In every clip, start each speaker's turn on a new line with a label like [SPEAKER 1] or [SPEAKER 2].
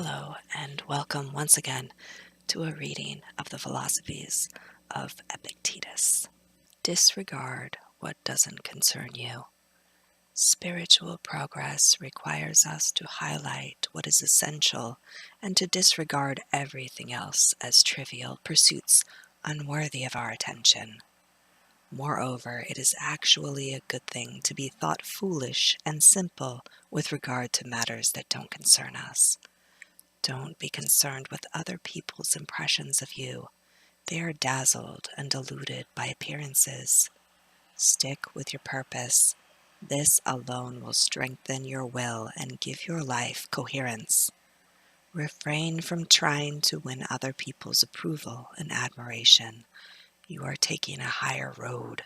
[SPEAKER 1] Hello, and welcome once again to a reading of the philosophies of Epictetus. Disregard what doesn't concern you. Spiritual progress requires us to highlight what is essential and to disregard everything else as trivial pursuits unworthy of our attention. Moreover, it is actually a good thing to be thought foolish and simple with regard to matters that don't concern us. Don't be concerned with other people's impressions of you. They are dazzled and deluded by appearances. Stick with your purpose. This alone will strengthen your will and give your life coherence. Refrain from trying to win other people's approval and admiration. You are taking a higher road.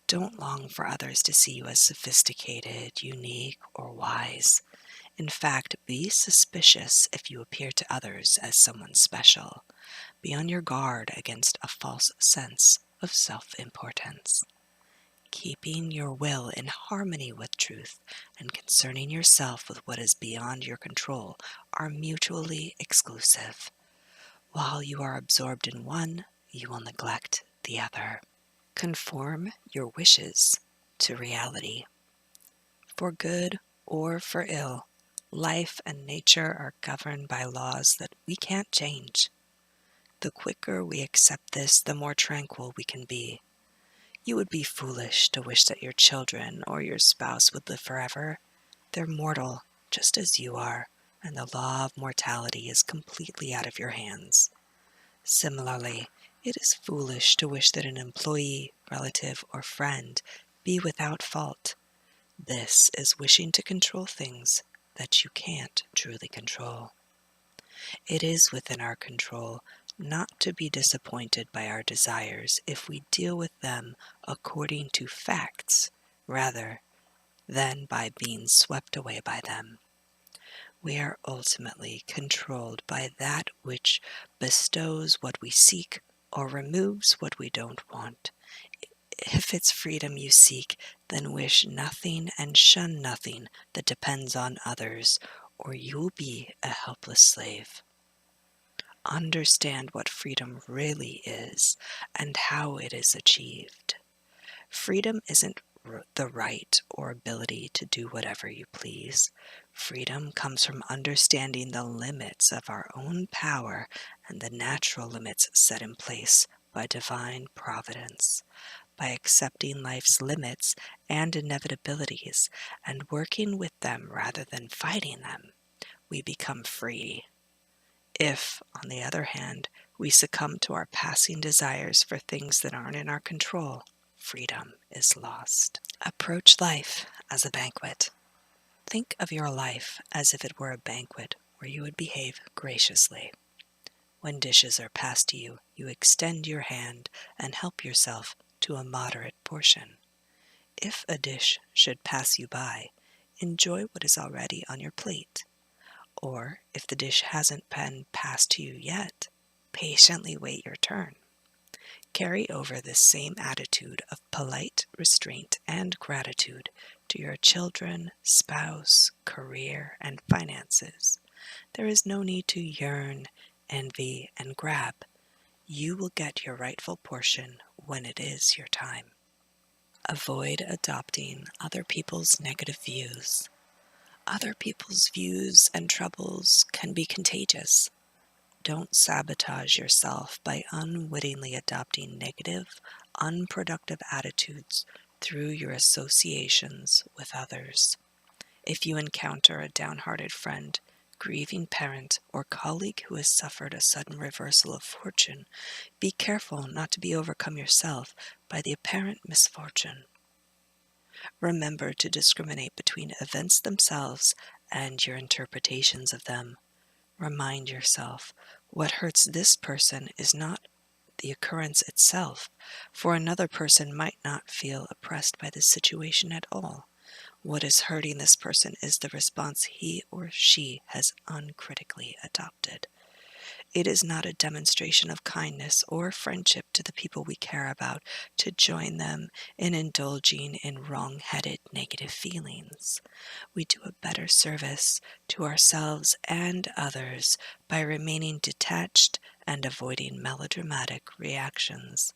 [SPEAKER 1] Don't long for others to see you as sophisticated, unique, or wise. In fact, be suspicious if you appear to others as someone special. Be on your guard against a false sense of self-importance. Keeping your will in harmony with truth and concerning yourself with what is beyond your control are mutually exclusive. While you are absorbed in one, you will neglect the other. Conform your wishes to reality. For good or for ill, life and nature are governed by laws that we can't change. The quicker we accept this, the more tranquil we can be. You would be foolish to wish that your children or your spouse would live forever. They're mortal, just as you are, and the law of mortality is completely out of your hands. Similarly, it is foolish to wish that an employee, relative, or friend be without fault. This is wishing to control things that you can't truly control. It is within our control not to be disappointed by our desires if we deal with them according to facts rather than by being swept away by them. We are ultimately controlled by that which bestows what we seek or removes what we don't want. If it's freedom you seek, then wish nothing and shun nothing that depends on others, or you'll be a helpless slave. Understand what freedom really is and how it is achieved. Freedom isn't the right or ability to do whatever you please. Freedom comes from understanding the limits of our own power and the natural limits set in place by divine providence. By accepting life's limits and inevitabilities and working with them rather than fighting them, we become free. If, on the other hand, we succumb to our passing desires for things that aren't in our control, freedom is lost. Approach life as a banquet. Think of your life as if it were a banquet where you would behave graciously. When dishes are passed to you, you extend your hand and help yourself to a moderate portion. If a dish should pass you by, enjoy what is already on your plate. Or, if the dish hasn't been passed to you yet, patiently wait your turn. Carry over this same attitude of polite restraint and gratitude to your children, spouse, career, and finances. There is no need to yearn, envy, and grab. You will get your rightful portion when it is your time. Avoid adopting other people's negative views. Other people's views and troubles can be contagious. Don't sabotage yourself by unwittingly adopting negative, unproductive attitudes through your associations with others. If you encounter a downhearted friend, grieving parent, or colleague who has suffered a sudden reversal of fortune, be careful not to be overcome yourself by the apparent misfortune. Remember to discriminate between events themselves and your interpretations of them. Remind yourself, what hurts this person is not the occurrence itself, for another person might not feel oppressed by this situation at all. What is hurting this person is the response he or she has uncritically adopted. It is not a demonstration of kindness or friendship to the people we care about to join them in indulging in wrong-headed negative feelings. We do a better service to ourselves and others by remaining detached and avoiding melodramatic reactions.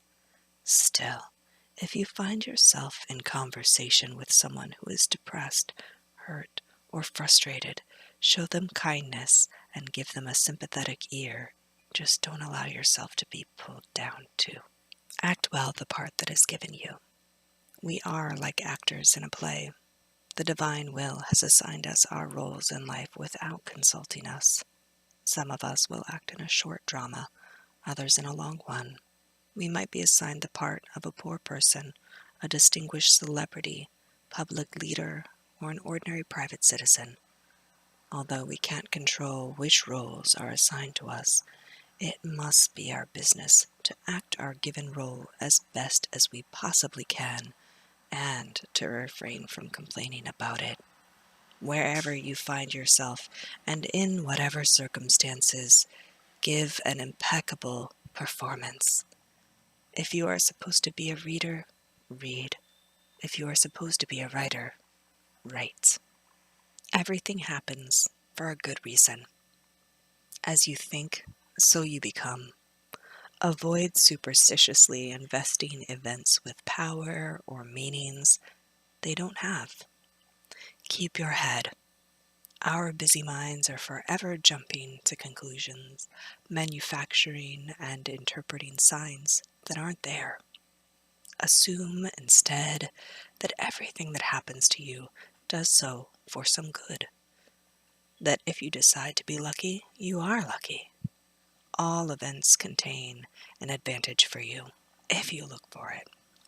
[SPEAKER 1] Still, if you find yourself in conversation with someone who is depressed, hurt, or frustrated, show them kindness and give them a sympathetic ear. Just don't allow yourself to be pulled down too. Act well the part that is given you. We are like actors in a play. The divine will has assigned us our roles in life without consulting us. Some of us will act in a short drama, others in a long one. We might be assigned the part of a poor person, a distinguished celebrity, public leader, or an ordinary private citizen. Although we can't control which roles are assigned to us, it must be our business to act our given role as best as we possibly can and to refrain from complaining about it. Wherever you find yourself and in whatever circumstances, give an impeccable performance. If you are supposed to be a reader, read. If you are supposed to be a writer, write. Everything happens for a good reason. As you think, so you become. Avoid superstitiously investing events with power or meanings they don't have. Keep your head. Our busy minds are forever jumping to conclusions, manufacturing and interpreting signs that aren't there. Assume instead that everything that happens to you does so for some good. That if you decide to be lucky, you are lucky. All events contain an advantage for you, if you look for it.